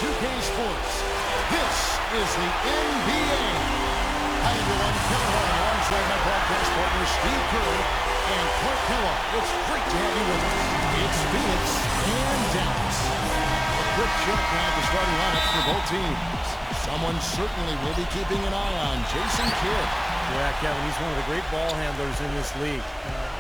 2K Sports. This is the NBA. Hi, everyone. Kevin Hall alongside my broadcast partner, Steve Kerr and Clark Kellogg. It's great to have you with us. It's Phoenix and Dallas. A quick check now at the starting lineups for both teams. Someone certainly will be keeping an eye on Jason Kidd. Yeah, Kevin, he's one of the great ball handlers in this league.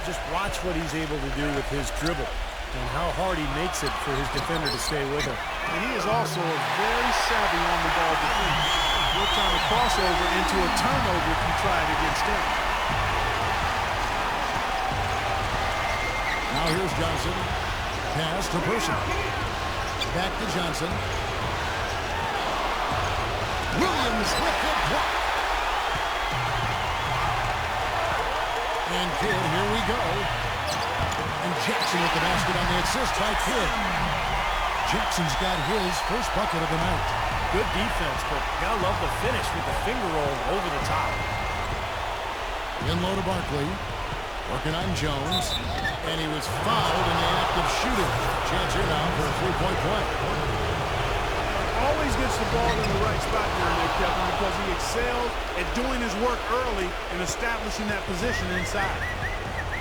Just watch what he's able to do with his dribble and how hard he makes it for his defender to stay with him. And he is also a very savvy on-the-ball defender. He'll turn a crossover into a turnover if you try it against him. Now here's Johnson. Pass to Person. Back to Johnson. Williams with the block. And Kidd, here we go. And Jackson with the basket on the assist by Kidd. Jackson's got his first bucket of the night. Good defense, but gotta love the finish with the finger roll over the top. In low to Barkley. Working on Jones. And he was fouled in the act of shooting. Chance here now for a three-point play. Always gets the ball in the right spot during there, Kevin, because he excels at doing his work early and establishing that position inside.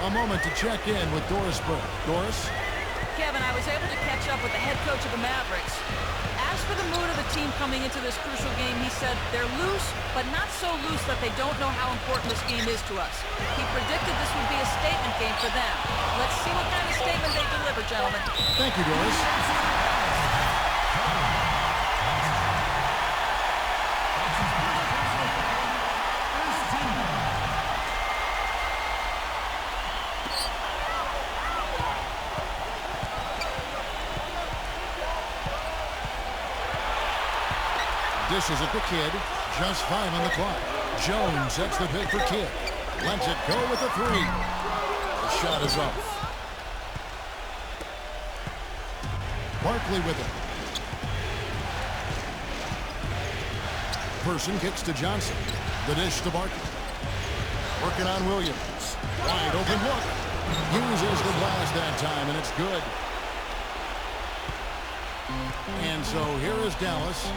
A moment to check in with Doris Burke. Doris? Kevin, I was able to catch up with the head coach of the Mavericks. As for the mood of the team coming into this crucial game, he said they're loose, but not so loose that they don't know how important this game is to us. He predicted this would be a statement game for them. Let's see what kind of statement they deliver, gentlemen. Thank you, Doris. Dishes at the Kidd. Just 5 on the clock. Jones sets the pick for Kidd. Lets it go with the three. The shot is off. Barkley with it. Person kicks to Johnson. The dish to Barkley. Working on Williams. Wide open look. Uses the blast that time, and it's good. And so here is Dallas.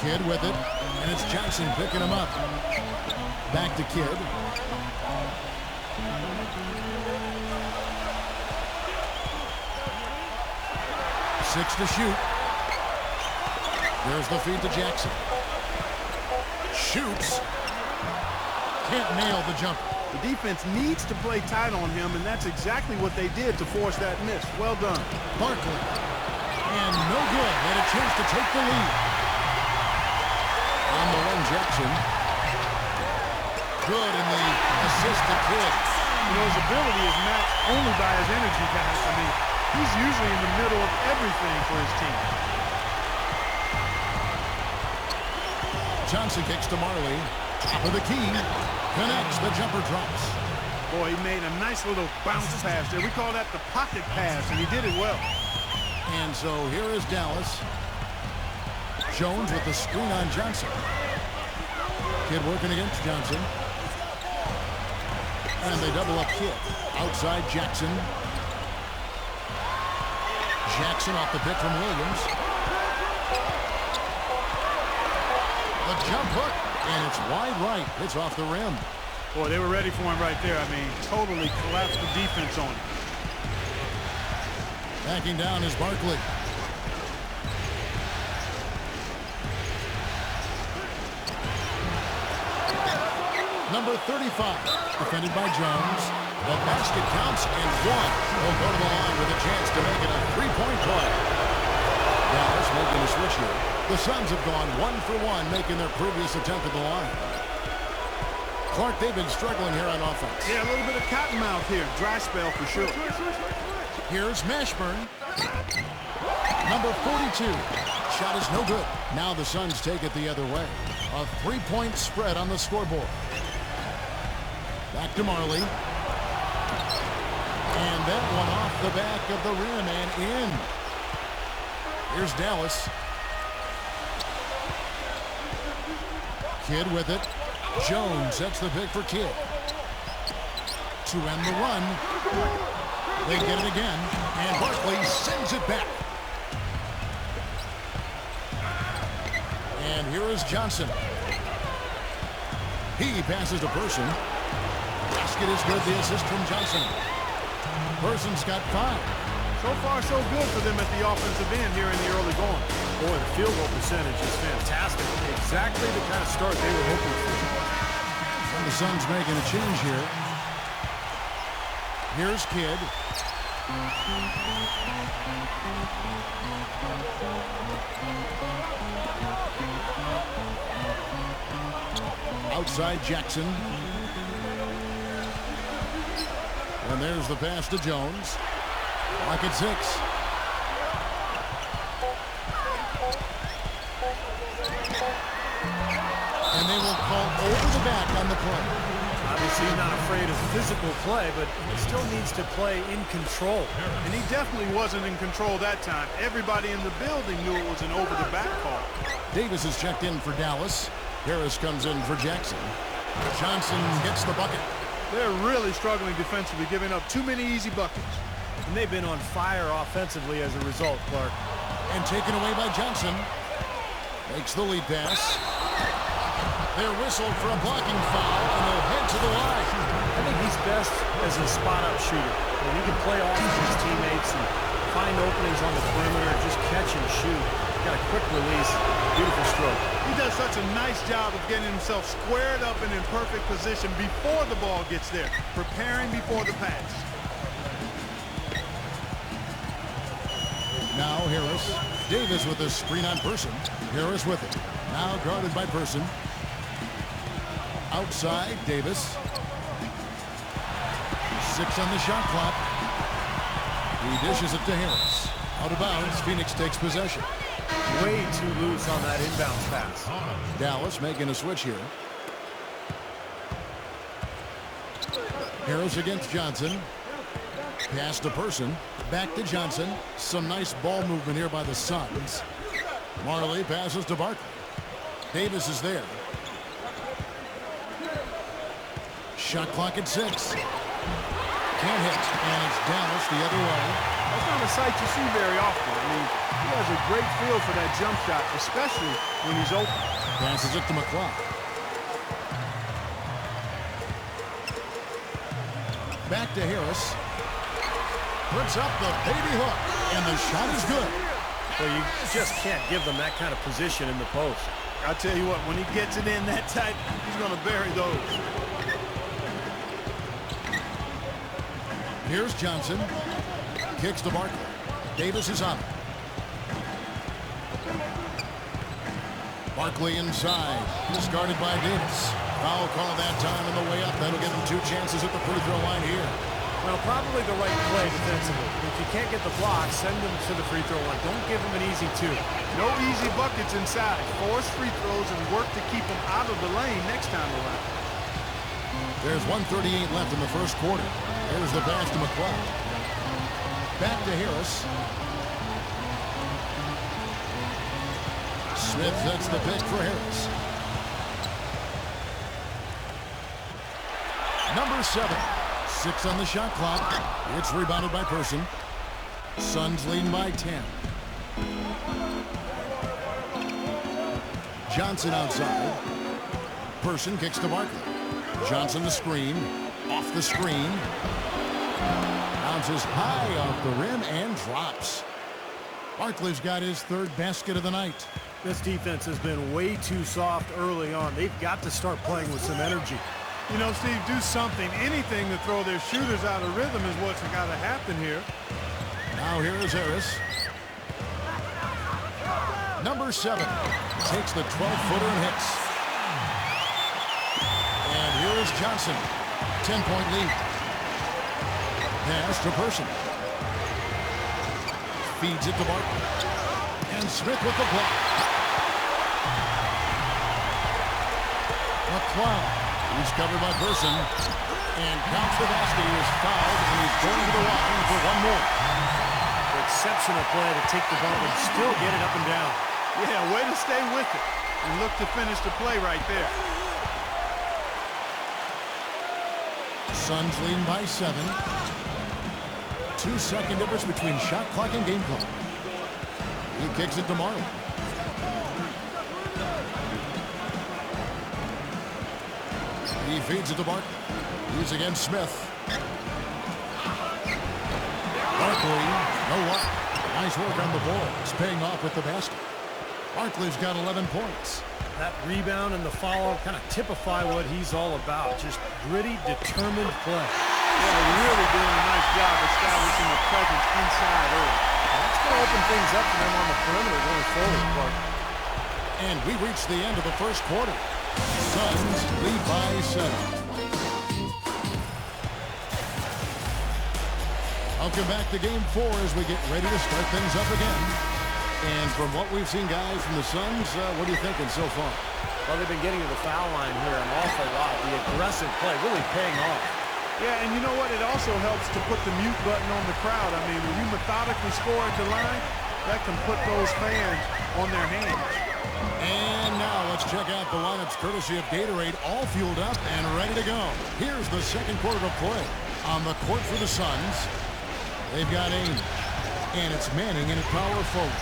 Kidd with it, and it's Johnson picking him up. Back to Kidd. Six to shoot. There's the feed to Jackson. Shoots. Can't nail the jumper. The defense needs to play tight on him, and that's exactly what they did to force that miss. Well done. Barkley. And no good. Had a chance to take the lead. On the run, Jackson. Good in the assist to Kidd. You know, his ability is matched only by his energy, guys. I mean, he's usually in the middle of everything for his team. Johnson kicks to Marley. Top of the key. Connects. The jumper drops. Boy, he made a nice little bounce pass there. We call that the pocket pass, and he did it well. And so here is Dallas. Jones with the screen on Johnson. Kidd working against Johnson. And they double up Kidd. Outside Jackson. Jackson off the pick from Williams. The jump hook. And it's wide right. It's off the rim. Boy, they were ready for him right there. I mean, totally collapsed the defense on him. Backing down is Barkley. Number 35, defended by Jones. The basket counts and one. Will go to the line with a chance to make it a three-point play. Dallas making a switch here. The Suns have gone 1 for 1, making their previous attempt at the line. Clark, they've been struggling here on offense. Yeah, a little bit of cottonmouth here. Dry spell for sure. Here's Mashburn. Number 42. Shot is no good. Now the Suns take it the other way. A three-point spread on the scoreboard. Back to Marley. And that one off the back of the rim and in. Here's Dallas. Kidd with it. Jones sets the pick for Kidd. To end the run. They get it again. And Barkley sends it back. And here is Johnson. He passes to Person. Basket is good. The assist from Johnson. Person's got 5. So far, so good for them at the offensive end here in the early going. Boy, the field goal percentage is fantastic. Exactly the kind of start they were hoping for. And the Suns making a change here. Here's Kidd. Outside Jackson. And there's the pass to Jones. Lock at 6. And they will call over the back on the play. Obviously, he's not afraid of physical play, but he still needs to play in control. And he definitely wasn't in control that time. Everybody in the building knew it was an over-the-back call. Davis is checked in for Dallas. Harris comes in for Jackson. Johnson gets the bucket. They're really struggling defensively, giving up too many easy buckets. And they've been on fire offensively as a result, Clark. And taken away by Johnson. Makes the lead pass. They're whistled for a blocking foul, and they'll head to the line. I think he's best as a spot-up shooter. When he can play off of his teammates and find openings on the perimeter, just catch and shoot. Got a quick release, beautiful stroke. He does such a nice job of getting himself squared up and in perfect position before the ball gets there, preparing before the pass. Now Harris. Davis with a screen on Person. Harris with it. Now guarded by Person. Outside, Davis. 6 on the shot clock. He dishes it to Harris. Out of bounds, Phoenix takes possession. Way too loose on that inbounds pass. Dallas making a switch here. Harris against Johnson. Pass to Person. Back to Johnson. Some nice ball movement here by the Suns. Marley passes to Barkley. Davis is there. Shot clock at 6. Can't hit. And it's Dallas the other way. That's not a sight you see very often. I mean, he has a great feel for that jump shot, especially when he's open. Passes it to McClough. Back to Harris. Puts up the baby hook. And the shot is good. Well, you just can't give them that kind of position in the post. I'll tell you what, when he gets it in that tight, he's going to bury those. Here's Johnson. Kicks to Barkley. Davis is on it. Barkley inside. Discarded by Davis. Foul call that time on the way up. That'll give him 2 chances at the free throw line here. Well, probably the right play defensively. If you can't get the block, send them to the free throw line. Don't give them an easy 2. No easy buckets inside. Force free throws and work to keep them out of the lane next time around. There's 1:38 left in the first quarter. Here's the pass to McClough. Back to Harris. Smith sets the pick for Harris. Number 7. 6 on the shot clock. It's rebounded by Person. Suns leading by 10. Johnson outside. Person kicks to Barkley. Johnson the screen. Off the screen. Bounces high off the rim and drops. Barkley's got his 3rd basket of the night. This defense has been way too soft early on. They've got to start playing with some energy. You know, Steve, do something, anything to throw their shooters out of rhythm is what's got to happen here. Now here is Harris. Number 7 takes the 12-footer and hits. And here is Johnson. 10-point lead. Pass to Person. Feeds it to Barkley. And Smith with the block. McClough. He's covered by Person. And counts the basket. He is fouled, and he's going to the line for 1 more. Exceptional play to take the ball and still get it up and down. Yeah, way to stay with it and look to finish the play right there. Suns leading by 7. 2-second difference between shot clock and game clock. He kicks it to Marley. He feeds it to Barkley. He's against Smith. Barkley, no luck. Nice work on the ball. It's paying off with the basket. Barkley's got 11 points. That rebound and the follow kind of typify what he's all about. Just gritty, determined play. Yeah, they're really doing a nice job establishing a presence inside early. That's going to open things up for them on the perimeter going forward, Clark. And we reach the end of the first quarter. Suns lead by 7. Welcome back to Game 4 as we get ready to start things up again. And from what we've seen, guys, from the Suns, what are you thinking so far? Well, they've been getting to the foul line here an awful lot. The aggressive play really paying off. Yeah, and you know what? It also helps to put the mute button on the crowd. I mean, when you methodically score at the line, that can put those fans on their hands. And now let's check out the lineups courtesy of Gatorade, all fueled up and ready to go. Here's the second quarter of play. On the court for the Suns, they've got Ainge, and it's Manning in at power forward.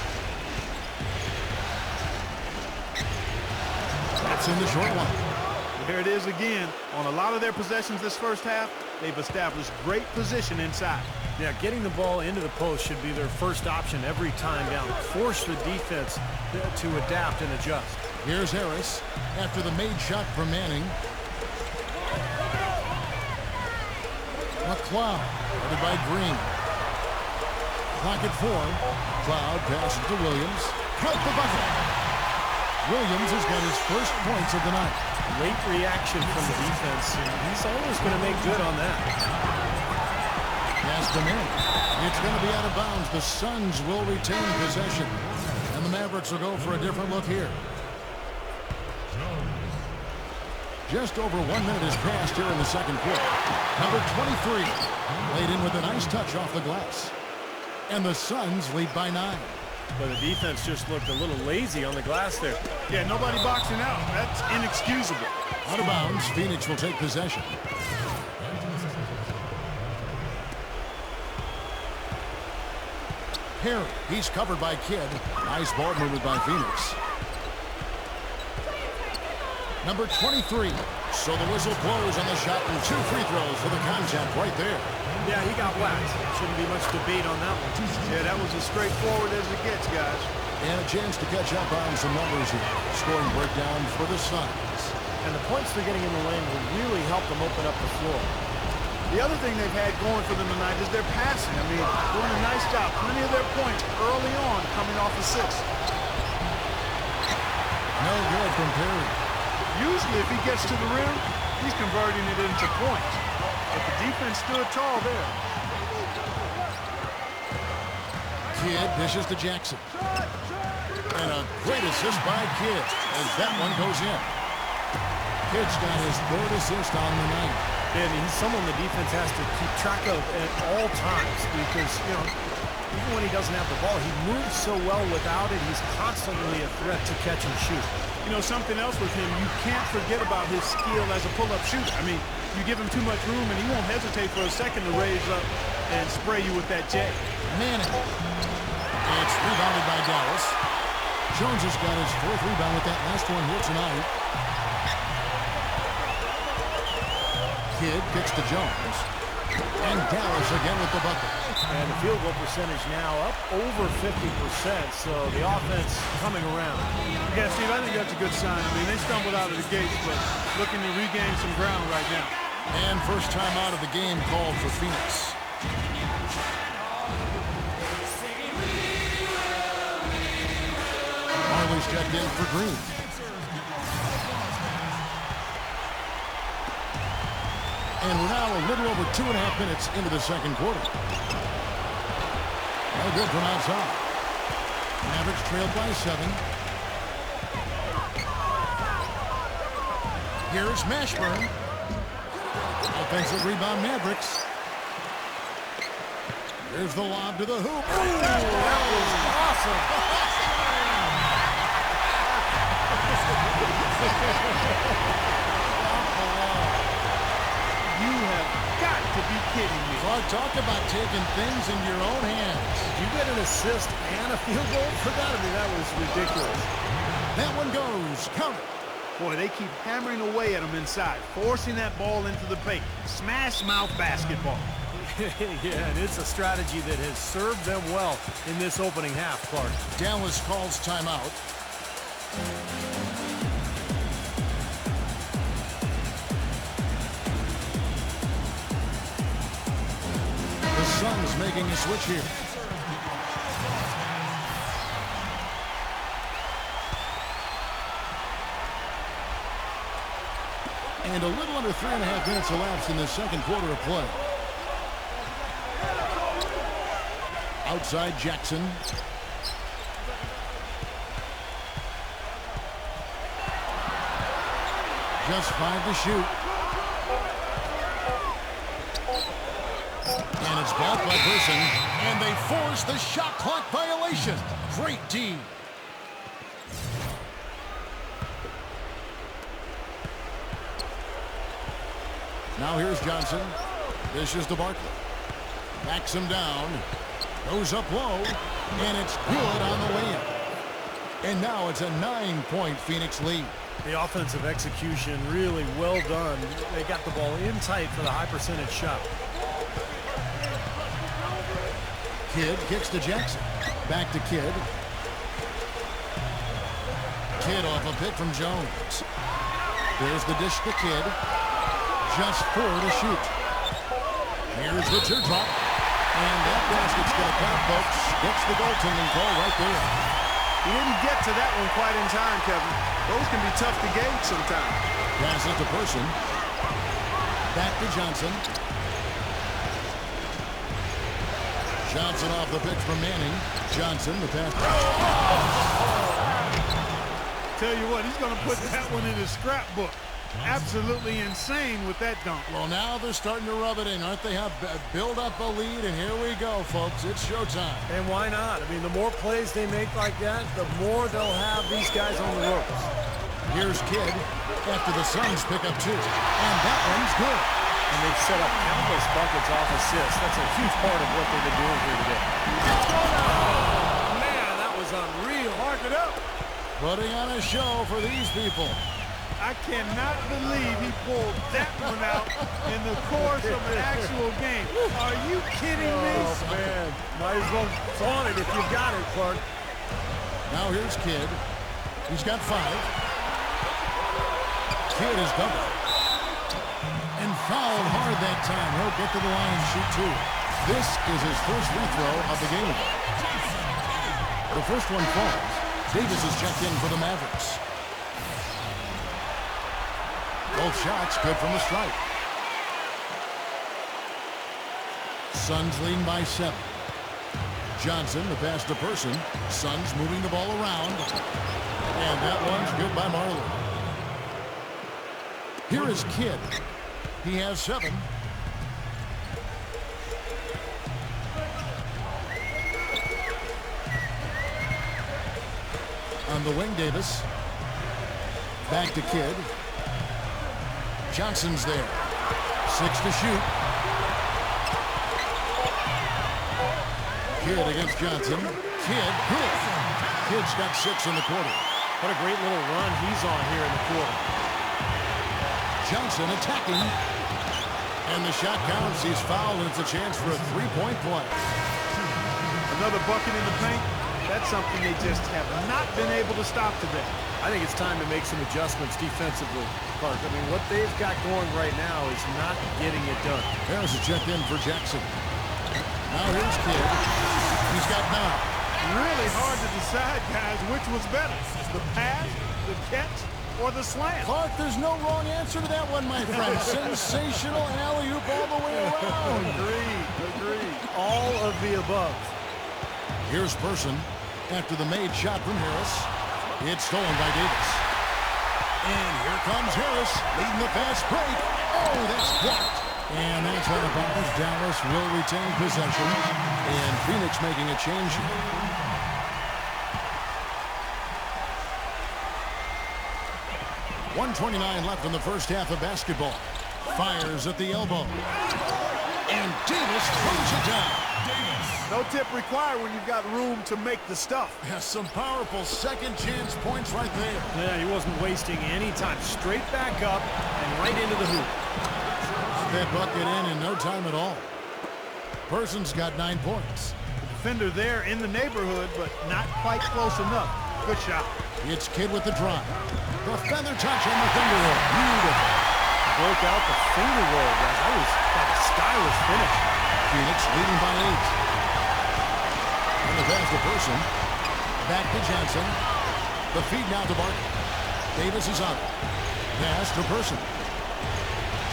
That's in the short one. There it is again. On a lot of their possessions this first half, they've established great position inside. Yeah, getting the ball into the post should be their first option every time down. Force the defense to adapt and adjust. Here's Harris after the made shot from Manning. McLeod, headed by Green. Clock at 4. Cloud passes to Williams. Cut the bucket. Williams has got his first points of the night. Late reaction from the defense, and he's always going to make good on that. Pass to Manning. It's going to be out of bounds. The Suns will retain possession. And the Mavericks will go for a different look here. Just over 1 minute has passed here in the second quarter. Number 23 laid in with a nice touch off the glass. And the Suns lead by 9. But the defense just looked a little lazy on the glass there. Yeah, nobody boxing out. That's inexcusable. Out of bounds, Phoenix will take possession. Perry, he's covered by Kidd. Nice ball movement by Phoenix. Number 23. So the whistle blows on the shot and 2 free throws for the contact right there. Yeah, he got whacked. Shouldn't be much debate on that one. Yeah, that was as straightforward as it gets, guys. And a chance to catch up on some numbers here. Scoring breakdown for the Suns. And the points they're getting in the lane will really help them open up the floor. The other thing they've had going for them tonight is their passing. I mean, doing a nice job. Plenty of their points early on coming off the 6. No good from Perry. Usually if he gets to the rim, he's converting it into points. But the defense stood tall there. Kidd dishes to Jackson. And a great assist by Kidd as that one goes in. Kidd's got his 3rd assist on the night. And he's someone the defense has to keep track of at all times because, you know, even when he doesn't have the ball, he moves so well without it. He's constantly a threat to catch and shoot. You know, something else with him, you can't forget about his skill as a pull-up shooter. I mean, you give him too much room and he won't hesitate for a second to raise up and spray you with that J. Manning. It's rebounded by Dallas. Jones has got his 4th rebound with that last one here tonight. Kidd kicks to Jones. And Dallas again with the bucket. And the field goal percentage now up over 50%, so the offense coming around. Yeah, Steve, I think that's a good sign. I mean, they stumbled out of the gates, but looking to regain some ground right now. And first time out of the game called for Phoenix. Marley's checked in for Green. And we're now a little over 2.5 minutes into the second quarter. No good from outside. Mavericks trailed by 7. Here's Mashburn. Offensive rebound, Mavericks. Here's the lob to the hoop. Ooh, that was awesome. You have got to be kidding me. Clark, talk about taking things in your own hands. Did you get an assist and a field goal for that? I mean, that was ridiculous. That one goes. Count it. Boy, they keep hammering away at him inside, forcing that ball into the paint. Smash mouth basketball. Yeah, and it's a strategy that has served them well in this opening half, Clark. Dallas calls timeout. The Suns making a switch here. And a little under 3.5 minutes elapsed in the second quarter of play. Outside Jackson. Just 5 to shoot. And it's blocked by Person. And they force the shot clock violation. Great D. Now here's Johnson. Dishes to Barkley. Backs him down. Goes up low. And it's good on the way in. And now it's a 9-point Phoenix lead. The offensive execution really well done. They got the ball in tight for the high percentage shot. Kidd kicks to Jackson. Back to Kidd. Kidd off a pick from Jones. There's the dish to Kidd. Just 4 to shoot. Here's the teardrop. And that basket's going to count, folks. Gets the goaltending call right there. He didn't get to that one quite in time, Kevin. Those can be tough to gauge sometimes. Pass it to Person. Back to Johnson. Johnson off the pitch from Manning. Johnson, the pass. Tell you what, he's going to put that one in his scrapbook. Absolutely insane with that dunk. Well, now they're starting to rub it in, aren't they? Have build up a lead, and here we go, folks. It's showtime. And why not? I mean, the more plays they make like that, the more they'll have these guys on the ropes. Here's Kidd after the Suns pick up 2. And that one's good. And they've set up countless buckets off assists. That's a huge part of what they've been doing here today. Oh, man, that was unreal. Mark it up. Putting on a show for these people. I cannot believe he pulled that one out in the course of an actual game. Are you kidding me? Oh, man. Might as well flaunt it if you got it, Clark. Now here's Kidd. He's got 5. Kidd is double. And fouled hard that time. He'll get to the line and shoot 2. This is his first free throw of the game. The first one falls. Davis is checked in for the Mavericks. Both shots good from the stripe. Suns leading by 7. Johnson, the pass to Person. Suns moving the ball around. And that one's good by Marley. Here is Kidd. He has 7. On the wing, Davis. Back to Kidd. Johnson's there. 6 to shoot. Kidd against Johnson. Kidd, good. Kidd's got 6 in the quarter. What a great little run he's on here in the quarter. Johnson attacking. And the shot counts. He's fouled, and it's a chance for a 3-point play. Another bucket in the paint. That's something they just have not been able to stop today. I think it's time to make some adjustments defensively, Clark. I mean, what they've got going right now is not getting it done. Harris is checked in for Jackson. Now here's Kidd. He's got 9. Really hard to decide, guys, which was better. The pass, the catch, or the slam. Clark, there's no wrong answer to that one, my friend. Sensational alley-oop all the way around. Agreed. All of the above. Here's Person after the made shot from Harris. It's stolen by Davis. And here comes Harris leading the fast break. Oh, that's blocked. And that's out of bounds. Dallas will retain possession. And Phoenix making a change here. .129 left in the first half of basketball. Fires at the elbow. And Davis throws it down. No tip required when you've got room to make the stuff. Yeah, some powerful second chance points right there. Yeah, he wasn't wasting any time. Straight back up and right into the hoop. That bucket in no time at all. Person's got 9 points. The defender there in the neighborhood, but not quite close enough. Good shot. It's Kidd with the drive. The feather touch on the finger roll. Beautiful. Broke out the finger roll, guys. That was like a stylish finish. Phoenix leading by 8. And the pass to Person. Back to Johnson. The feed now to Barkley. Davis is on. Pass to Person.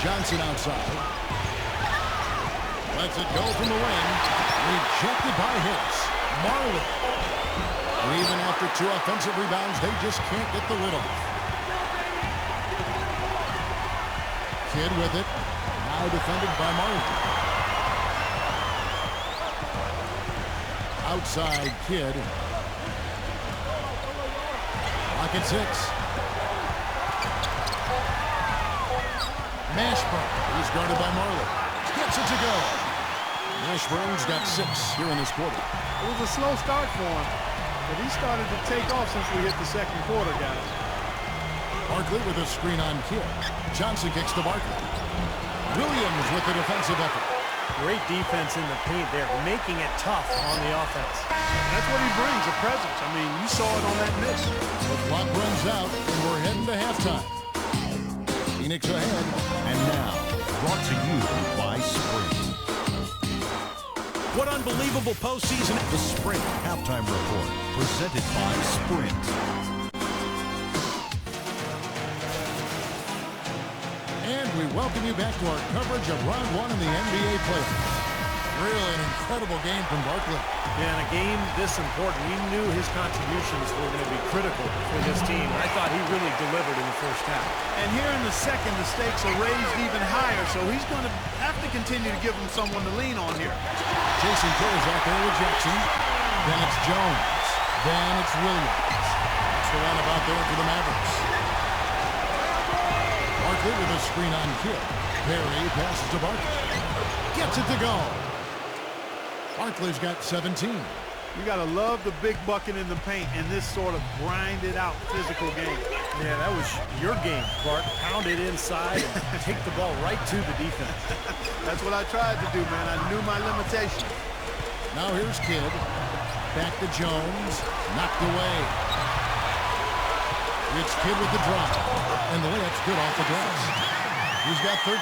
Johnson outside. Lets it go from the wing. Rejected by Hicks. Marley. Even after 2 offensive rebounds, they just can't get the lid off. Kidd with it. Now defended by Marley. Outside Kidd. Lock at 6. Mashburn. He's guarded by Marley. Gets it to go. Mashburn's got 6 here in this quarter. It was a slow start for him, but he started to take off since we hit the second quarter, guys. Barkley with a screen on Kidd. Johnson kicks to Barkley. Williams with the defensive effort. Great defense in the paint there, making it tough on the offense. That's what he brings, a presence. I mean, you saw it on that miss. The clock runs out, and we're heading to halftime. Phoenix ahead, and now, brought to you by Sprint. What unbelievable postseason. The Sprint Halftime Report, presented by Sprint. And we welcome you back to our coverage of Round 1 in the NBA playoffs. Really an incredible game from Barkley. Yeah, in a game this important, we knew his contributions were going to be critical for this team. I thought he really delivered in the first half. And here in the second, the stakes are raised even higher, so he's going to have to continue to give him someone to lean on here. Jason Kidd is out there with Jackson. Then it's Jones. Then it's Williams. That's the line about there for the Mavericks. Barkley with a screen on Kidd. Perry passes to Barkley. Gets it to go. Barkley's got 17. You got to love the big bucket in the paint in this sort of grinded out physical game. Yeah, that was your game, Clark. Pound it inside and take the ball right to the defense. That's what I tried to do, man. I knew my limitations. Now here's Kidd. Back to Jones. Knocked away. It's Kidd with the drop. And the layup's good off the glass. He's got 13.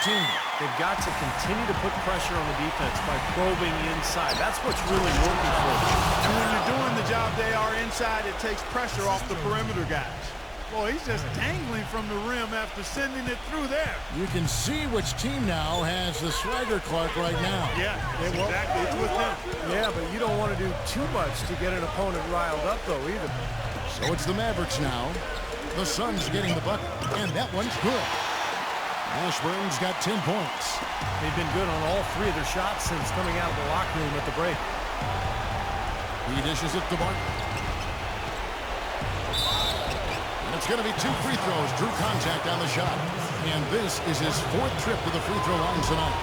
They've got to continue to put pressure on the defense by probing inside. That's what's really working for them. And when you're doing the job they are inside, it takes pressure off the perimeter guys. Boy, he's just dangling from the rim after sending it through there. You can see which team now has the swagger, Clark, right now. Yeah, exactly. It's with them. Yeah, but you don't want to do too much to get an opponent riled up, though, either. So it's the Mavericks now. The Suns getting the bucket, and that one's good. Ashburn's got 10 points. They've been good on all 3 of their shots since coming out of the locker room at the break. He dishes it to Barkley. And it's going to be 2 free throws. Drew contact on the shot. And this is his 4th trip to the free throw line tonight.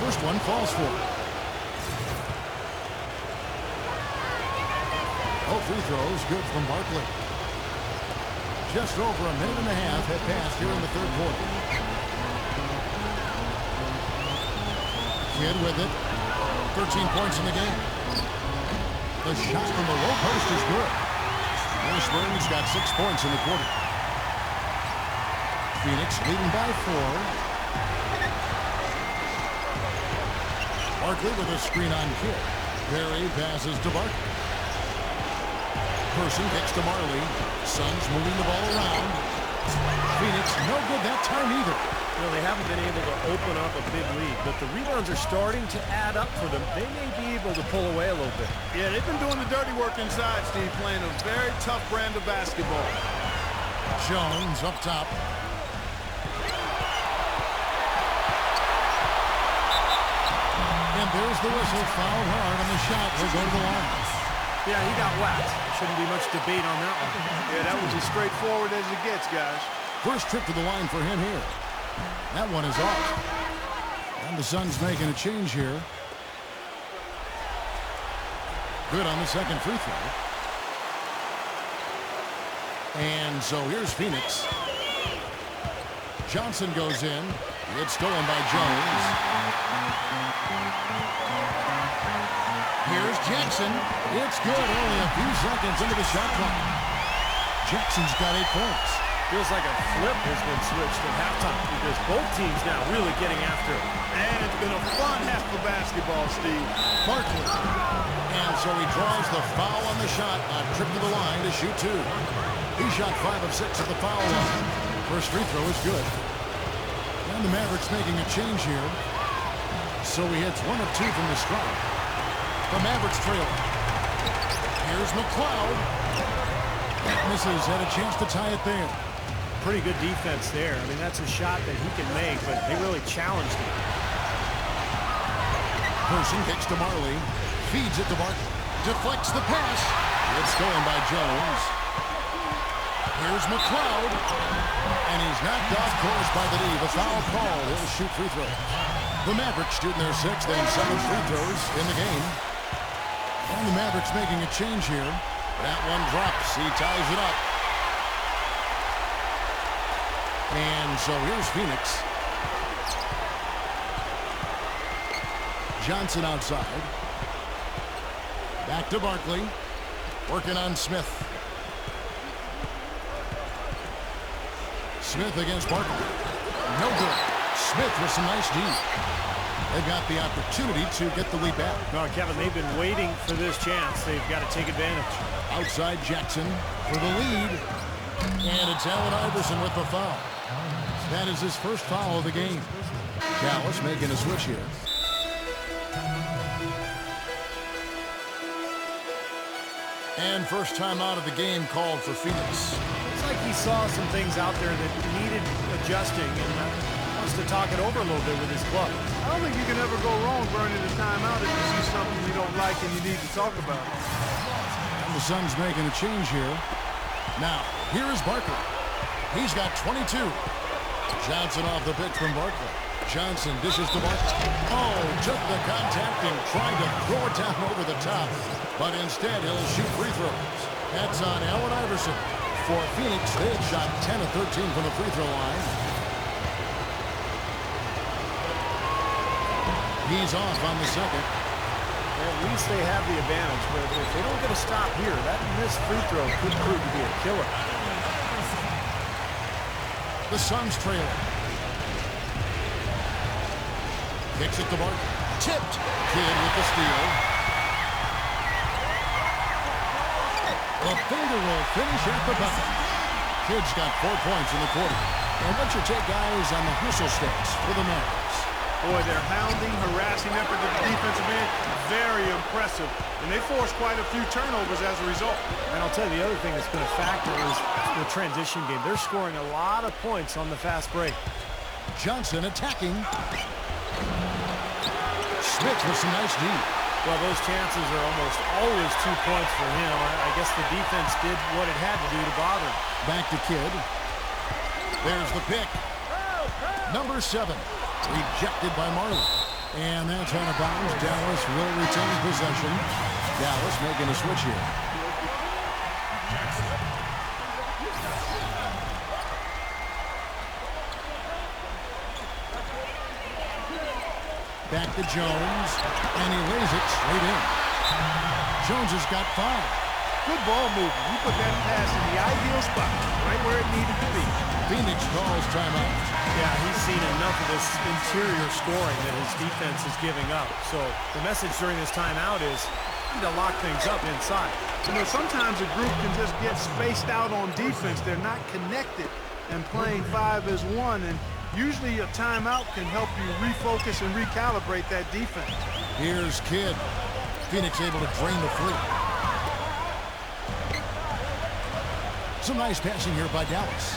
First one falls for him. All free throws good from Barkley. Just over a minute and a half had passed here in the 3rd quarter. Kidd with it. 13 points in the game. The shot from the low post is good. Ashburn's got 6 points in the quarter. Phoenix leading by 4. Barkley with a screen on Kidd. Perry passes to Barkley. Person kicks to Marley. Suns moving the ball around. Phoenix no good that time either. Well, they haven't been able to open up a big lead, but the rebounds are starting to add up for them. They may be able to pull away a little bit. Yeah, they've been doing the dirty work inside, Steve, playing a very tough brand of basketball. Jones up top. And there's the whistle. Fouled hard on the shot. Will go to the line. Yeah, he got whacked. Shouldn't be much debate on that one. Yeah, that was as straightforward as it gets, guys. First trip to the line for him here. That one is off. And the Suns making a change here. Good on the second free throw. And so here's Phoenix. Johnson goes in. It's stolen by Jones. Here's Jackson. It's good. Only a few seconds into the shot clock. Jackson's got 8 points. Feels like a flip has been switched at halftime because both teams now really getting after it. And it's been a fun half of basketball, Steve. Barkley. And so he draws the foul on the shot. A trip to the line to shoot 2. He shot 5 of 6 at the foul line. First free throw is good. And the Mavericks making a change here. So he hits 1 of 2 from the stripe. The Mavericks trail. Here's McLeod. Misses, had a chance to tie it there. Pretty good defense there. I mean, that's a shot that he can make, but they really challenged him. Person kicks to Marley. Feeds it to Barkley. Deflects the pass. It's stolen by Jones. Here's McLeod. And he's knocked off course by the knee. The foul call. He'll shoot free throws. The Mavericks shooting their 6th and 7th free throws in the game. And the Mavericks making a change here. That one drops. He ties it up. And so here's Phoenix. Johnson outside. Back to Barkley. Working on Smith. Smith against Barkley. No good. Smith with some nice D. They've got the opportunity to get the lead back. No, Kevin, they've been waiting for this chance. They've got to take advantage. Outside Jackson for the lead. And it's Allen Iverson with the foul. That is his first foul of the game. Dallas making a switch here. And first time out of the game called for Phoenix. It's like he saw some things out there that needed adjusting and wants to talk it over a little bit with his club. I don't think you can ever go wrong burning a timeout if you see something you don't like and you need to talk about it. And the Suns making a change here. Now, here is Barkley. He's got 22. Johnson off the pitch from Barkley. Johnson dishes to Barkley. Oh, took the contact and tried to throw it down over the top. But instead, he'll shoot free throws. That's on Allen Iverson. For Phoenix, they've shot 10 of 13 from the free throw line. He's off on the second. At least they have the advantage, but if they don't get a stop here, that missed free throw could prove to be a killer. The Suns trail. Kicks it to Barkley. Tipped. Kidd with the steal. The finger roll finish at the bucket. Kidd's got 4 points in the quarter. And what's your take, guys, on the hustle stats for the Mavericks? Boy, their hounding, harassing effort at the defensive end, very impressive. And they forced quite a few turnovers as a result. And I'll tell you, the other thing that's been a factor is the transition game. They're scoring a lot of points on the fast break. Johnson attacking. Smith with some nice D. Well, those chances are almost always 2 points for him. I guess the defense did what it had to do to bother him. Back to Kidd. There's the pick. Number 7. Rejected by Marley. And that's out of bounds. Dallas will retain possession. Dallas making a switch here. Back to Jones. And he lays it straight in. Jones has got 5. Good ball movement. You put that pass in the ideal spot, right where it needed to be. Phoenix calls timeout. Yeah, he's seen enough of this interior scoring that his defense is giving up. So the message during this timeout is to lock things up inside. You know, sometimes a group can just get spaced out on defense. They're not connected and playing 5 as 1. And usually a timeout can help you refocus and recalibrate that defense. Here's Kidd. Phoenix able to drain the three. Some nice passing here by Dallas.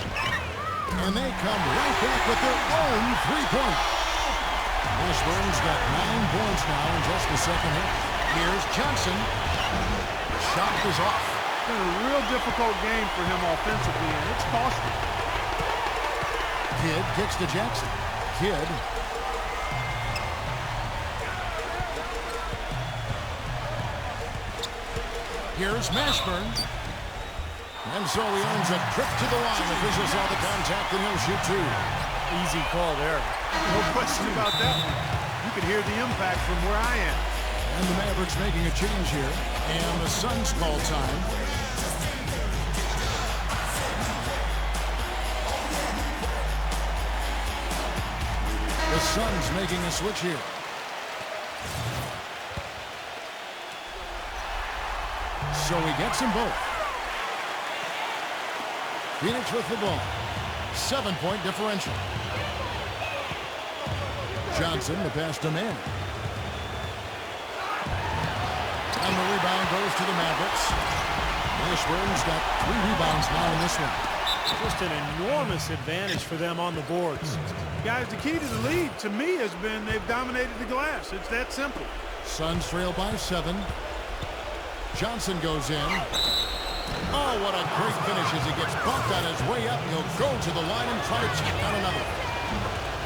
And they come right back with their own 3-point. Washburn's got 9 points now in just the second half. Here's Johnson. Shot is off. It's been a real difficult game for him offensively, and it's costly. Kidd kicks to Jackson. Kidd. Here's Mashburn. And so he earns a trip to the line. Official saw the contact and he'll shoot two. Easy call there. No question about that one. You can hear the impact from where I am. And the Mavericks making a change here. And the Suns call time. The Suns making a switch here. So he gets them both. Phoenix with the ball. 7-point differential. Johnson, the pass to Manning. And the rebound goes to the Mavericks. Mashburn's got 3 rebounds now in this one. Just an enormous advantage for them on the boards. Guys, the key to the lead, to me, has been they've dominated the glass. It's that simple. Suns trail by 7. Johnson goes in. Oh, what a great finish as he gets bumped on his way up. He'll go to the line and try to check out another.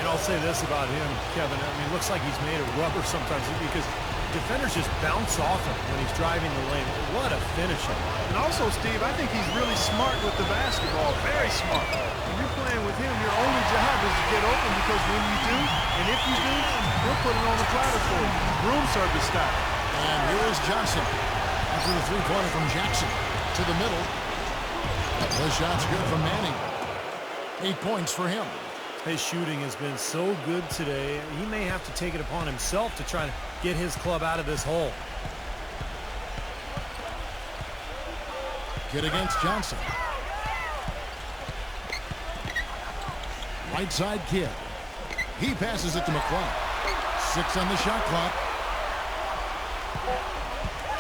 And I'll say this about him, Kevin. I mean, it looks like he's made of rubber sometimes because defenders just bounce off him when he's driving the lane. What a finisher. And also, Steve, I think he's really smart with the basketball. Very smart. When you're playing with him, your only job is to get open because when you do, and if you do, he'll put it on the platter for you. Room service style. And here is Johnson. After the three-pointer from Jackson to the middle. The shot's good from Manning. 8 points for him. His shooting has been so good today. He may have to take it upon himself to try to get his club out of this hole. Kid against Johnson. Right side Kid. He passes it to McCloud. 6 on the shot clock.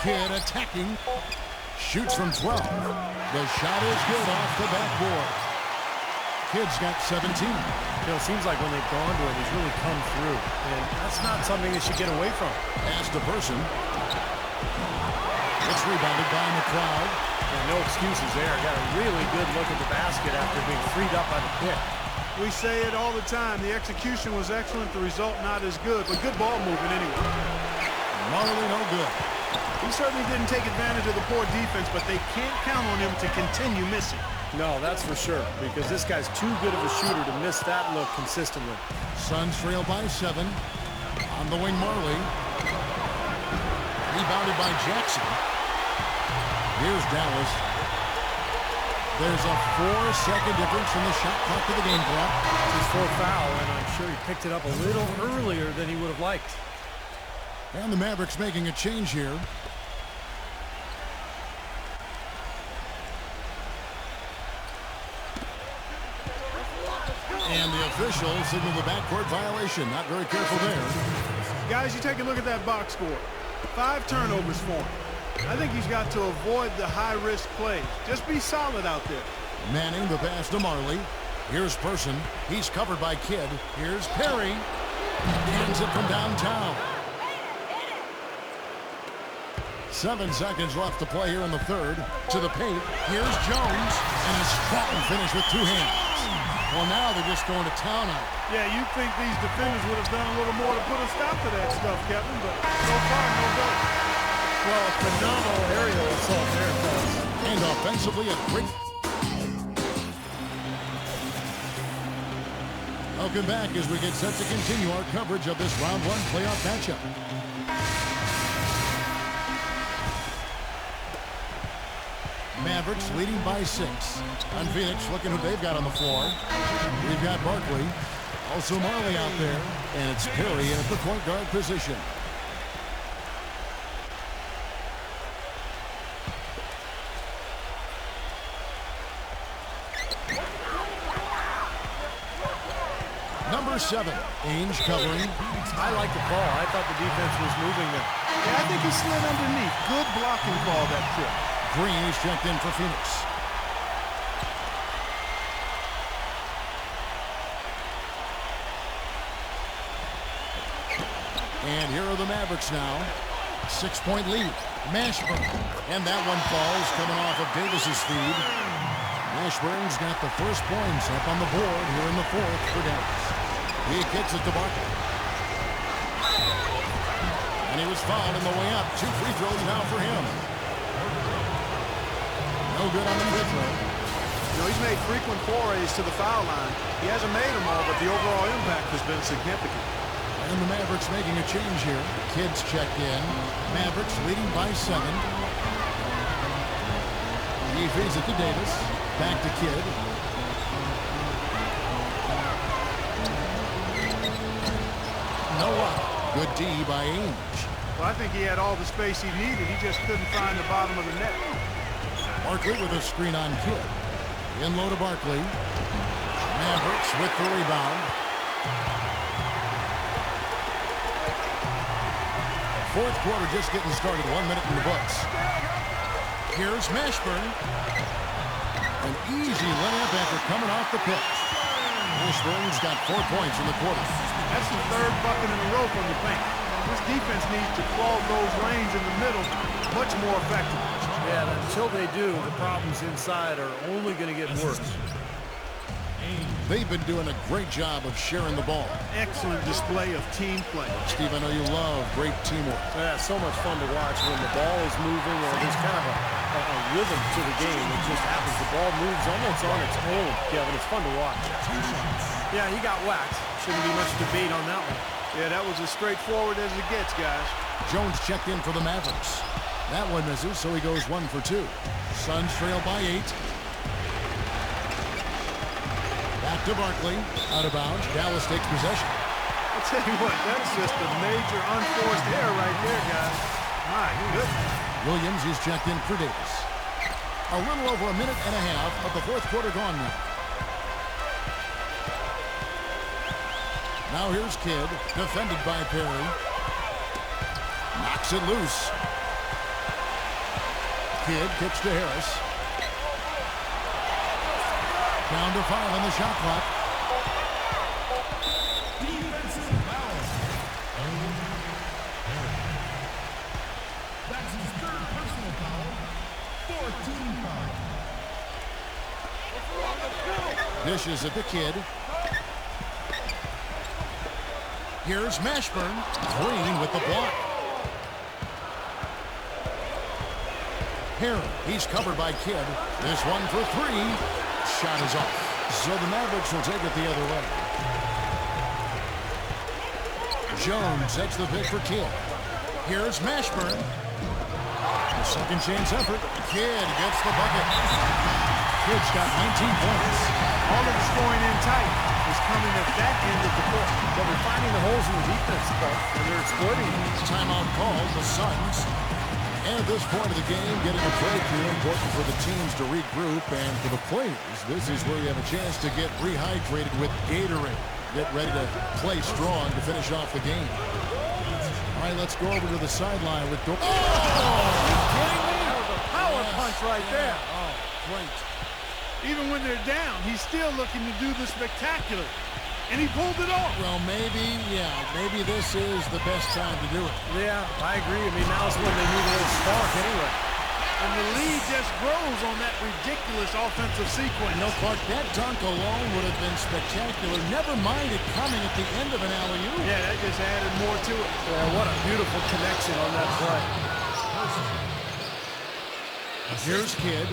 Kid attacking. Shoots from 12. The shot is good off the backboard. Kid's got 17. You know, it seems like when they've gone to him, he's really come through. And that's not something they should get away from. Pass to Person. It's rebounded by McCloud. And no excuses there. Got a really good look at the basket after being freed up by the pick. We say it all the time. The execution was excellent. The result not as good, but good ball movement anyway. Marley no good. He certainly didn't take advantage of the poor defense, but they can't count on him to continue missing. No, that's for sure, because this guy's too good of a shooter to miss that look consistently. Suns trail by 7. On the wing, Marley. Rebounded by Jackson. Here's Dallas. There's a 4-second difference from the shot clock to the game clock. It's his 4th foul, and I'm sure he picked it up a little earlier than he would have liked. And the Mavericks making a change here. And the officials signal the backcourt violation. Not very careful there. Guys, you take a look at that box score. 5 turnovers for him. I think he's got to avoid the high-risk plays. Just be solid out there. Manning the pass to Marley. Here's Person. He's covered by Kidd. Here's Perry. Hands it from downtown. 7 seconds left to play here in the third. To the paint. Here's Jones. And a strong finish with 2 hands. Well, now they're just going to town on it. Yeah, you'd think these defenders would have done a little more to put a stop to that stuff, Kevin, but so far, no go. Well, a phenomenal aerial assault there, fellas. And offensively, a great... Welcome back as we get set to continue our coverage of this round 1 playoff matchup. Mavericks leading by 6. On Phoenix, looking who they've got on the floor. We've got Barkley. Also Marley out there. And it's Perry in at the point guard position. Number 7, Ainge covering. I like the call. I thought the defense was moving there. Yeah, I think he slid underneath. Good blocking call that trip. Green is checked in for Phoenix. And here are the Mavericks now. 6-point lead. Mashburn. And that one falls coming off of Davis's feed. Mashburn's got the first points up on the board here in the 4th for Dallas. He kicks it to Barkley. And he was fouled on the way up. 2 free throws now for him. No good on the free throw. You know, he's made frequent forays to the foul line. He hasn't made them all, but the overall impact has been significant. And the Mavericks making a change here. Kidd's checked in. Mavericks leading by 7. He feeds it to Davis. Back to Kidd. No up. Good D by Ainge. Well, I think he had all the space he needed. He just couldn't find the bottom of the net. Barkley with a screen on Kidd. In low to Barkley. Mavericks with the rebound. Fourth quarter just getting started. 1 minute in the books. Here's Mashburn. An easy layup after coming off the pitch. Mashburn's got 4 points in the quarter. That's the third bucket in a row from the paint. This defense needs to clog those lanes in the middle much more effectively. Yeah, and until they do, the problems inside are only going to get worse. They've been doing a great job of sharing the ball. Excellent display of team play. Steve, I know you love great teamwork. Yeah, so much fun to watch when the ball is moving or there's kind of a rhythm to the game. It just happens. The ball moves almost on its own, Kevin. It's fun to watch. Yeah, he got whacked. Shouldn't be much debate on that one. Yeah, that was as straightforward as it gets, guys. Jones checked in for the Mavericks. That one misses, so he goes 1 for 2. Suns trail by 8. Back to Barkley. Out of bounds. Dallas takes possession. I'll tell you what, that's just a major unforced error right there, guys. My goodness. Williams is checked in for Davis. A little over a minute and a half of the fourth quarter gone now. Now here's Kidd, defended by Perry. Knocks it loose. Kidd kicks to Harris. Down to 5 on the shot clock. Defensive foul. That's his third personal foul. 14 foul. Dishes at the Kidd. Here's Mashburn. Green with the block. Harry, he's covered by Kidd. This one for 3. Shot is off. So the Mavericks will take it the other way. Jones sets the pick for Kidd. Here's Mashburn. A second chance effort. Kidd gets the bucket. Kidd's got 19 points. All of the scoring in tight is coming at that end of the court. But they're finding the holes in the defense, Paul, and they're exploiting them. Timeout called the Suns. And at this point of the game, getting a break here, important for the teams to regroup, and for the players, this is where you have a chance to get rehydrated with Gatorade. Get ready to play strong to finish off the game. All right, let's go over to the sideline with Are you kidding me? That was a power punch right there. Oh, great. Even when they're down, he's still looking to do the spectacular. And he pulled it off. Well, maybe this is the best time to do it. Yeah, I agree. I mean, now's when they need a little spark anyway. And the lead just grows on that ridiculous offensive sequence. You know, Clark, that dunk alone would have been spectacular. Never mind it coming at the end of an alley-oop. Yeah, that just added more to it. Yeah, what a beautiful connection on that play. Here's Kidd.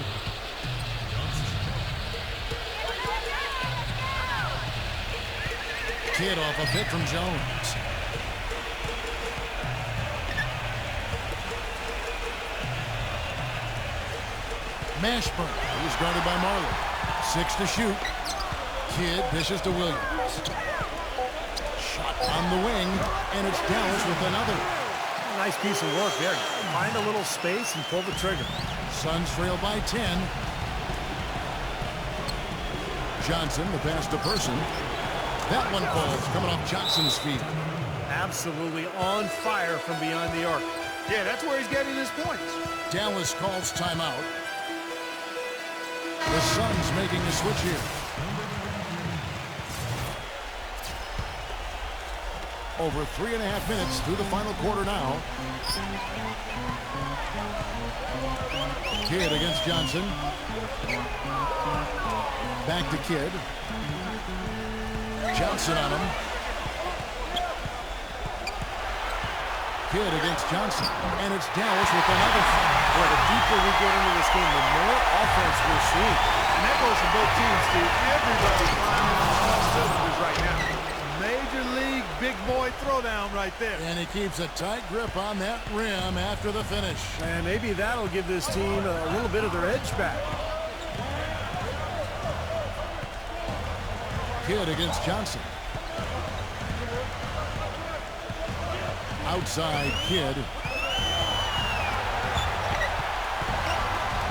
Kidd off a pick from Jones. Mashburn, who's guarded by Marley. 6 to shoot. Kidd dishes to Williams. Shot on the wing, and it's Dallas with another. A nice piece of work there. Find a little space and pull the trigger. Suns trail by 10. Johnson, the pass to Person. That one falls, coming off Johnson's feet. Absolutely on fire from beyond the arc. Yeah, that's where he's getting his points. Dallas calls timeout. The Suns making a switch here. Over 3.5 minutes through the final quarter now. Kidd against Johnson. Back to Kidd. Johnson on him. Kidd against Johnson. And it's Dallas with another foul. Boy, the deeper we get into this game, the more offense we're seeing. And that goes for both teams, Steve. Everybody's climbing on all cylinders right now. Major league big boy throwdown right there. And he keeps a tight grip on that rim after the finish. And maybe that'll give this team a little bit of their edge back. Kidd against Johnson. Outside Kidd.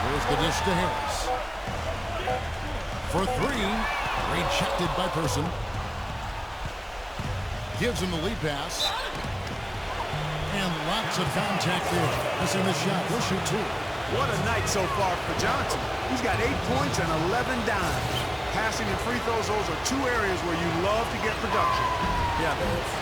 Here's the dish to Harris. For three. Rejected by Person. Gives him the lead pass. And lots of contact there. Missing the shot. He'll shoot two. What a night so far for Johnson. He's got 8 points and 11 dimes. Passing and free throws, those are two areas where you love to get production. Yeah,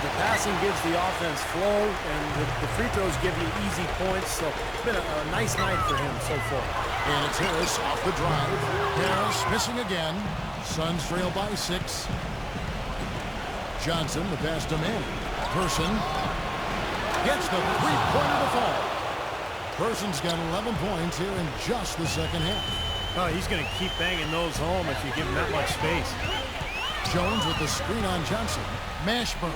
the passing gives the offense flow, and the free throws give you easy points. So it's been a nice night for him so far. And it's Harris off the drive. Harris missing again. Suns trail by 6. Johnson, the pass to Manning. Person gets the three-pointer to fall. Person's got 11 points here in just the second half. Oh, he's going to keep banging those home if you give him that much space. Jones with the screen on Johnson. Mashburn.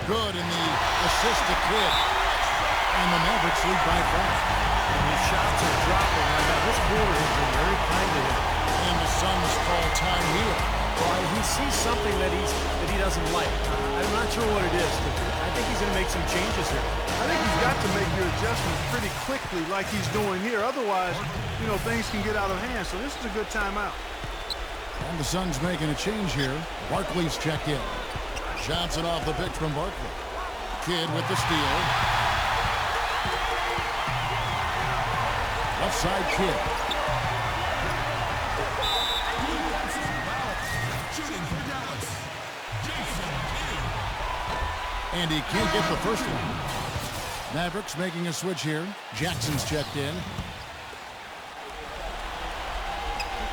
Good in the assist to Kidd. And the Mavericks lead by 5. And his shots are dropping right now. This quarter has been very kind to him. And the Suns call time here. Well, he sees something that he doesn't like. I'm not sure what it is, but I think he's going to make some changes here. I think he's got to make your adjustments pretty quickly like he's doing here. Otherwise, you know, things can get out of hand. So this is a good timeout. And the Suns making a change here. Barkley's checked in. Johnson off the pitch from Barkley. Kidd with the steal. Left side Kidd. And he can't get the first one. Mavericks making a switch here. Jackson's checked in.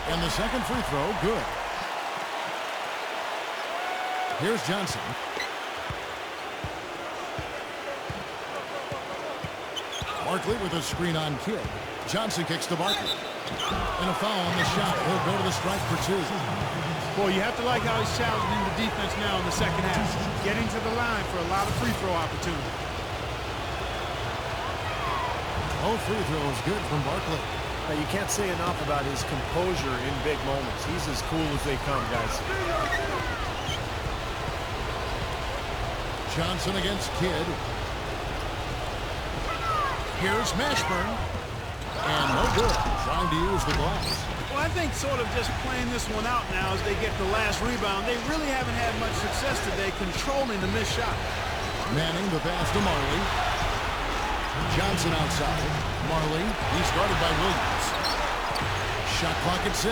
And the second free throw, good. Here's Johnson. Barkley with a screen on Kidd. Johnson kicks to Barkley. And a foul on the shot. He'll go to the strike for 2. Boy, you have to like how he's challenging the defense now in the second half. Getting to the line for a lot of free throw opportunity. Both free throws good from Barkley. You can't say enough about his composure in big moments. He's as cool as they come, guys. Johnson against Kidd. Here's Mashburn. And no good. Trying to use the glass. Well, I think sort of just playing this one out now as they get the last rebound. They really haven't had much success today controlling the missed shot. Manning the pass to Marley. Johnson outside. Marley, he's guarded by Williams. Shot clock at 6.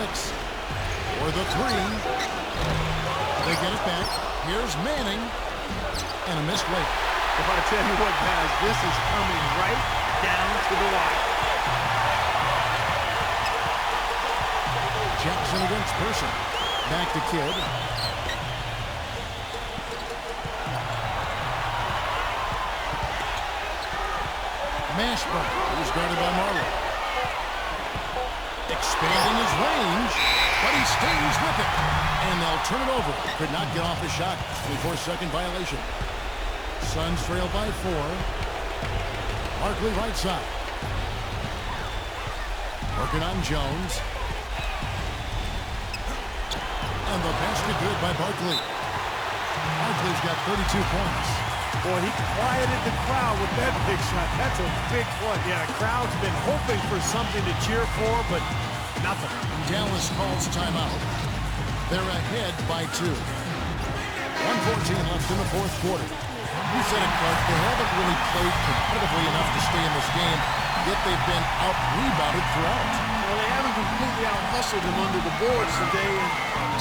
For the 3. They get it back. Here's Manning. And a missed weight. If I tell you what, guys, this is coming right down to the wire. Jackson against Person. Back to Kidd. Mashburn, who's guarded by Marley. Expanding his range, but he stays with it. And they'll turn it over. Could not get off the shot. 24-second violation. Suns trail by 4. Barkley right side. Working on Jones. And the basket good by Barkley. Barkley's got 32 points. Boy, he quieted the crowd with that big shot. That's a big play. Yeah, the crowd's been hoping for something to cheer for, but nothing. Dallas calls timeout. They're ahead by 2. 1:14 left in the fourth quarter. You said it, Clark. They haven't really played competitively enough to stay in this game, yet they've been out-rebounded throughout. Well, they haven't completely out-hustled them under the boards today, and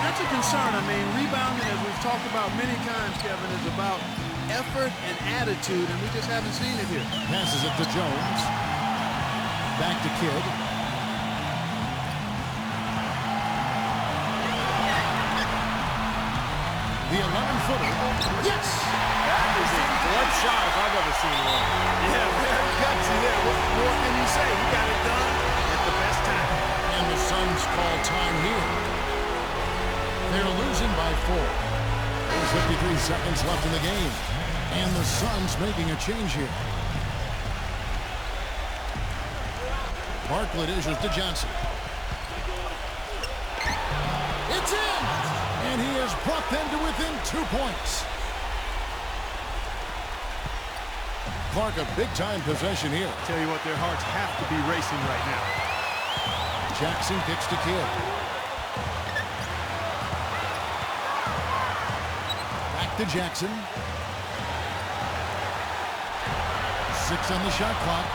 that's a concern. I mean, rebounding, as we've talked about many times, Kevin, is about effort and attitude, and we just haven't seen it here. Passes it to Jones. Back to Kidd. The 11-footer. Yes! is a blood shot if I've ever seen one. Yeah, very gutsy there. What more can you say? He got it done at the best time. And the Suns call time here. They're losing by 4. There's 53 seconds left in the game. And the Suns making a change here. Barkley dishes to Johnson. It's in! And he has brought them to within 2 points. Clark, a big-time possession here. Tell you what, their hearts have to be racing right now. Jackson kicks to Kidd. Back to Jackson. 6 on the shot clock.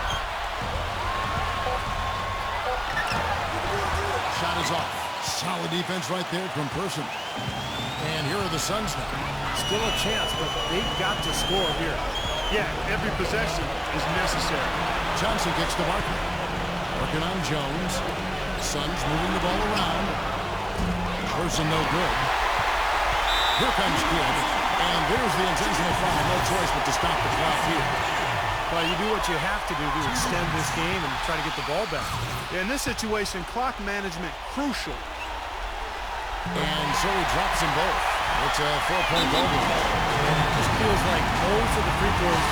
Shot is off. Solid defense right there from Person. And here are the Suns now. Still a chance, but they've got to score here. Yeah, every possession is necessary. Johnson kicks to Barkley. Working on Jones. Suns moving the ball around. Person no good. Here comes Kidd. And there's the intentional foul. No choice but to stop the clock here. Well, you do what you have to do to extend this game and try to get the ball back. Yeah, in this situation, clock management crucial. And so he drops them both. It's a 4-point ball game. It just feels like most of the free throws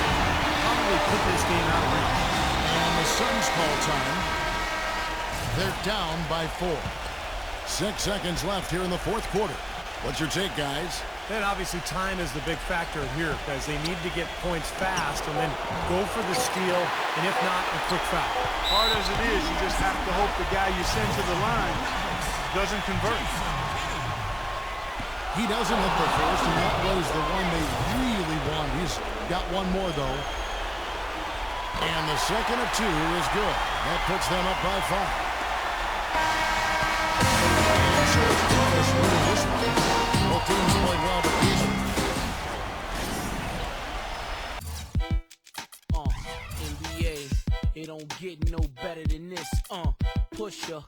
probably put this game out of reach. And the Suns call time. They're down by 4. 6 seconds left here in the fourth quarter. What's your take, guys? And obviously time is the big factor here because they need to get points fast and then go for the steal, and if not, a quick foul. Hard as it is, you just have to hope the guy you send to the line doesn't convert. He doesn't hit the first, and that was the one they really want. He's got one more, though. And the second of 2 is good. That puts them up by 5. And so it's Thomas winning this one. Both teams played well, but easily. NBA, it don't get no better than this. Pusher,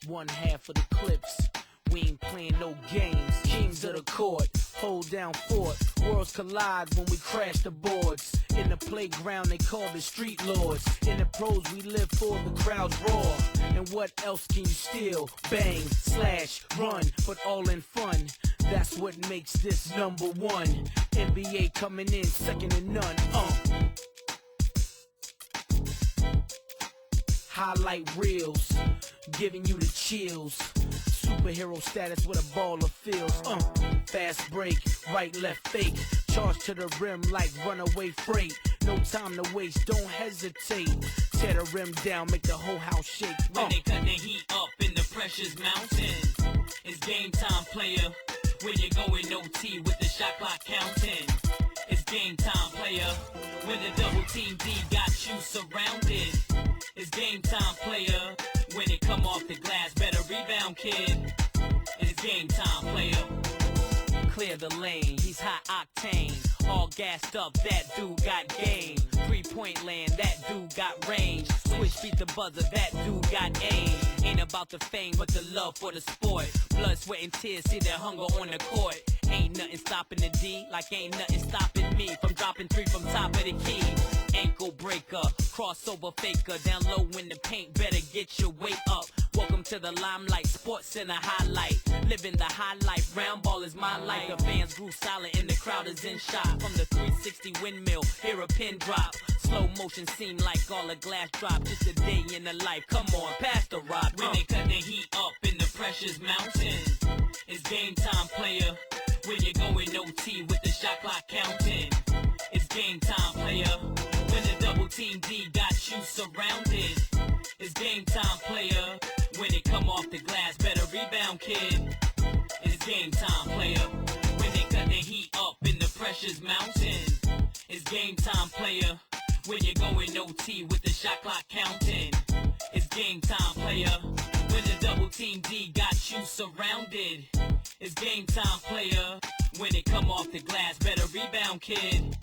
one half of the clips. We ain't playing no games. Kings of the court, hold down fort. Worlds collide when we crash the boards. In the playground, they call the street lords. In the pros, we live for the crowd's roar. And what else can you steal? Bang, slash, run, but all in fun. That's what makes this number 1. NBA coming in second to none. Highlight reels, giving you the chills. Superhero status with a baller feels. Fast break, right, left, fake. Charge to the rim like runaway freight. No time to waste, don't hesitate. Tear the rim down, make the whole house shake. When they cut the heat up in the precious mountain, it's game time, player. When you're going OT with the shot clock counting, it's game time, player. When the double team D got you surrounded, it's game time, player. When it come off the glass, better rebound, kid. It's game time, player. Clear the lane, he's high octane. All gassed up, that dude got game. 3-point land, that dude got range. Switch beat the buzzer, that dude got aim. Ain't about the fame, but the love for the sport. Blood, sweat, and tears, see their hunger on the court. Ain't nothing stopping the D, like ain't nothing stopping me from dropping 3 from top of the key. Ankle breaker, crossover faker, down low in the paint, better get your weight up. Welcome to the limelight, sports center highlight. Living the high life, round ball is my life. The fans grew silent and the crowd is in shock. From the 360 windmill, hear a pin drop. Slow motion seem like all a glass drop. Just a day in the life, come on, pass the rock. When they cut the heat up in the precious mountain, it's game time, player. When you're going OT with the shot clock counting, it's game time, player. When the double team D got you surrounded, it's game time, player. When it come off the glass, better rebound, kid. It's game time, player. When they cut the heat up in the precious mountain, it's game time, player. When you're going OT with the shot clock counting, it's game time, player. When the double team D got you surrounded, it's game time, player. When it come off the glass, better rebound, kid.